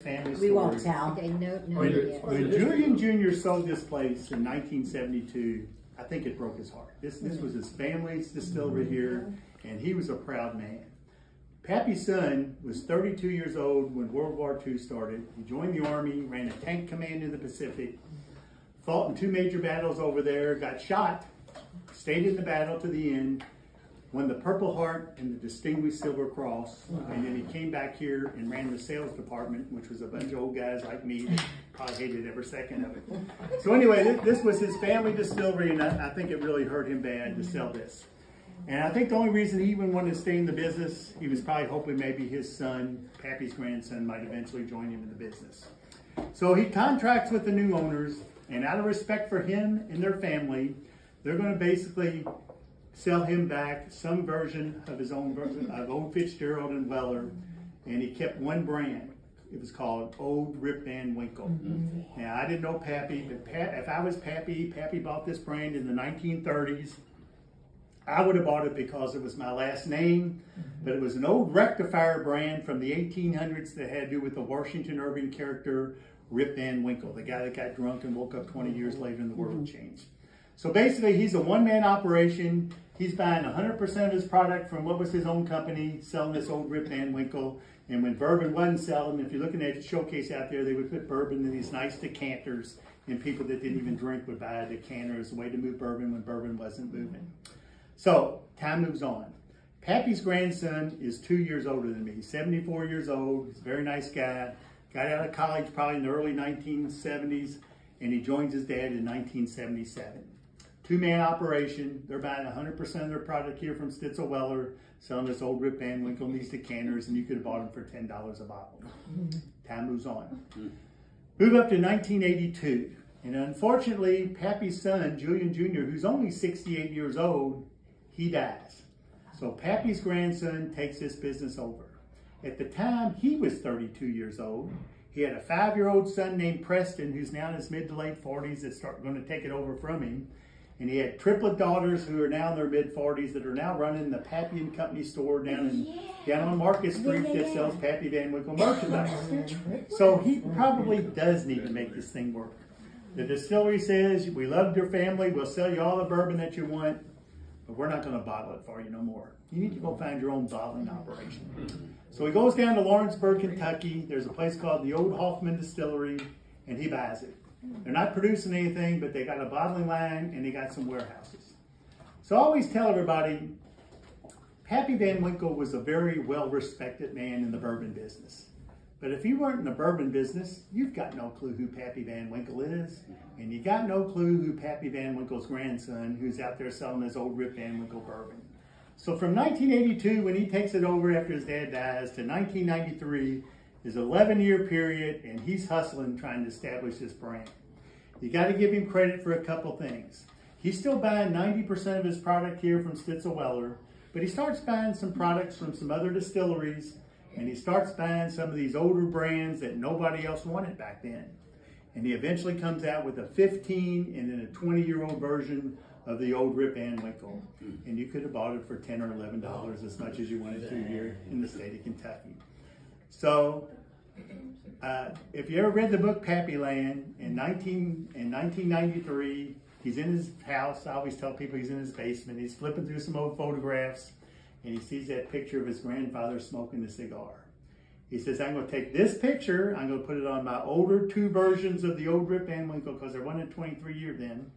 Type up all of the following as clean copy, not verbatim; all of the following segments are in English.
Family We won't story. tell. Okay, no. When Julian Jr. sold this place in 1972, I think it broke his heart. This was his family's distillery here, and he was a proud man. Pappy's son was 32 years old when World War II started. He joined the Army, ran a tank command in the Pacific, fought in 2 major battles over there, got shot, stayed in the battle to the end, won the Purple Heart and the Distinguished Silver Cross, and then he came back here and ran the sales department, which was a bunch of old guys like me that probably hated every second of it. So anyway, this was his family distillery, and I think it really hurt him bad to sell this. And I think the only reason he even wanted to stay in the business, he was probably hoping maybe his son, Pappy's grandson, might eventually join him in the business. So he contracts with the new owners, and out of respect for him and their family, they're going to basically sell him back some version of his own version of Old Fitzgerald and Weller, and he kept one brand. It was called Old Rip Van Winkle. Now, I didn't know Pappy, but if I was Pappy bought this brand in the 1930s. I would have bought it because it was my last name, but it was an old rectifier brand from the 1800s that had to do with the Washington Irving character Rip Van Winkle, the guy that got drunk and woke up 20 years later and the world changed. So basically, he's a one-man operation. He's buying 100% of his product from what was his own company, selling this old Rip Van Winkle. And when bourbon wasn't selling, if you're looking at the showcase out there, they would put bourbon in these nice decanters, and people that didn't even drink would buy a decanter as a way to move bourbon when bourbon wasn't moving. So, time moves on. Pappy's grandson is 2 years older than me. He's 74 years old. He's a very nice guy. Got out of college probably in the early 1970s, and he joins his dad in 1977. 2-man operation. They're buying 100% of their product here from Stizel-Weller, selling this old Rip Van Winkle in these decanters, and you could have bought them for $10 a bottle. Time moves on. Move up to 1982, and unfortunately, Pappy's son, Julian Jr., who's only 68 years old, he dies. So Pappy's grandson takes this business over. At the time, he was 32 years old. He had a 5-year-old son named Preston, who's now in his mid to late 40s, that's going to take it over from him. And he had triplet daughters who are now in their mid-40s that are now running the Pappy and Company store down on Market Street that sells Pappy Van Winkle merchandise. So he probably does need to make this thing work. The distillery says, we loved your family, we'll sell you all the bourbon that you want, but we're not going to bottle it for you no more. You need to go find your own bottling operation. So he goes down to Lawrenceburg, Kentucky. There's a place called the Old Hoffman Distillery, and he buys it. They're not producing anything, but they got a bottling line and they got some warehouses. So I always tell everybody, Pappy Van Winkle was a very well-respected man in the bourbon business. But if you weren't in the bourbon business, you've got no clue who Pappy Van Winkle is. And you got no clue who Pappy Van Winkle's grandson, who's out there selling his old Rip Van Winkle bourbon. So from 1982, when he takes it over after his dad dies, to 1993, is an 11-year period, and he's hustling trying to establish this brand. You got to give him credit for a couple things. He's still buying 90% of his product here from Stizel-Weller, but he starts buying some products from some other distilleries, and he starts buying some of these older brands that nobody else wanted back then. And he eventually comes out with a 15 and then a 20-year-old version of the old Rip Van Winkle. And you could have bought it for $10 or $11 as much as you wanted to here in the state of Kentucky. So, if you ever read the book Pappy Land, in 1993, he's in his house. I always tell people he's in his basement. He's flipping through some old photographs, and he sees that picture of his grandfather smoking a cigar. He says, I'm going to take this picture, I'm going to put it on my older 2 versions of the old Rip Van Winkle, because there wasn't a 23 year then,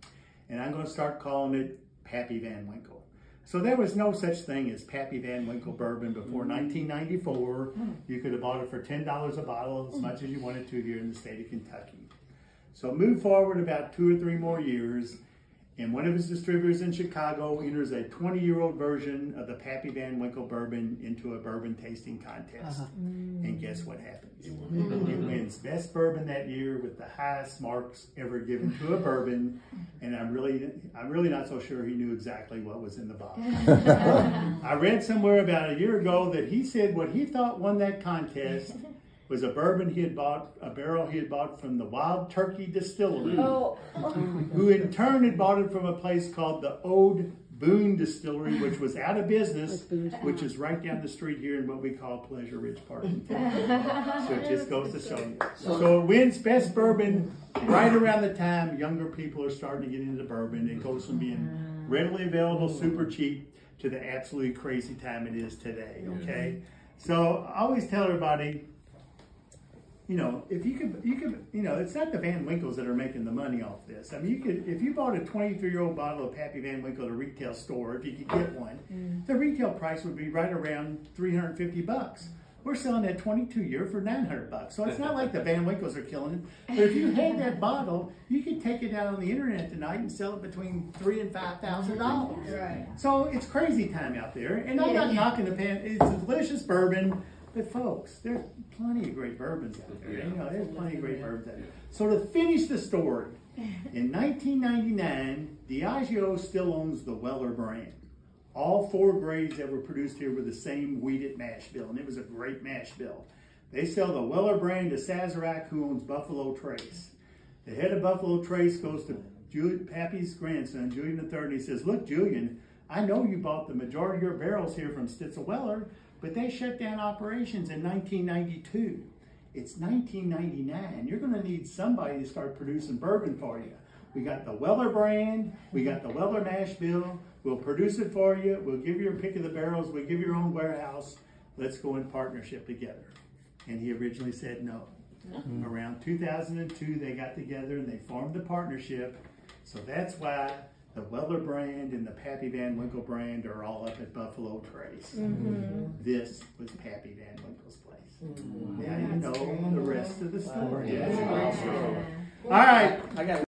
and I'm going to start calling it Pappy Van Winkle. So there was no such thing as Pappy Van Winkle bourbon before 1994. You could have bought it for $10 a bottle, as much as you wanted to here in the state of Kentucky. So move forward about 2 or 3 more years, and one of his distributors in Chicago enters a 20-year-old version of the Pappy Van Winkle bourbon into a bourbon tasting contest. And guess what happens? He wins best bourbon that year with the highest marks ever given to a bourbon. And I'm really not so sure he knew exactly what was in the bottle. I read somewhere about a year ago that he said what he thought won that contest was a bourbon he had bought, a barrel he had bought from the Wild Turkey Distillery, who in turn had bought it from a place called the Old Boone Distillery, which was out of business, which is right down the street here in what we call Pleasure Ridge Park. So it just goes to show you. So it wins Best Bourbon right around the time younger people are starting to get into bourbon. It goes from being readily available, super cheap, to the absolutely crazy time it is today, okay? So I always tell everybody, you know, if you could, you know, it's not the Van Winkles that are making the money off this. I mean, you could, if you bought a 23-year-old bottle of Pappy Van Winkle at a retail store, if you could get one, the retail price would be right around $350. We're selling that 22-year for $900. So it's not like the Van Winkles are killing it. But if you had that bottle, you could take it out on the internet tonight and sell it between $3,000 and $5,000. Right. So it's crazy time out there. And I'm not knocking the pan. It's a delicious bourbon. But folks, there's plenty of great bourbons out there. You know, there's plenty of great bourbons out there. So to finish the story, in 1999, Diageo still owns the Weller brand. All 4 grades that were produced here were the same wheated mash bill, and it was a great mash bill. They sell the Weller brand to Sazerac, who owns Buffalo Trace. The head of Buffalo Trace goes to Pappy's grandson, Julian III, and he says, look, Julian, I know you bought the majority of your barrels here from Stizel-Weller, but they shut down operations in 1992. It's 1999. You're going to need somebody to start producing bourbon for you. We got the Weller brand. We got the Weller mash bill. We'll produce it for you. We'll give you a pick of the barrels. We'll give you your own warehouse. Let's go in partnership together. And he originally said no. Around 2002, they got together and they formed the partnership. So that's why the Weller brand and the Pappy Van Winkle brand are all up at Buffalo Trace. This was Pappy Van Winkle's place. Now you know the rest of the story. All right.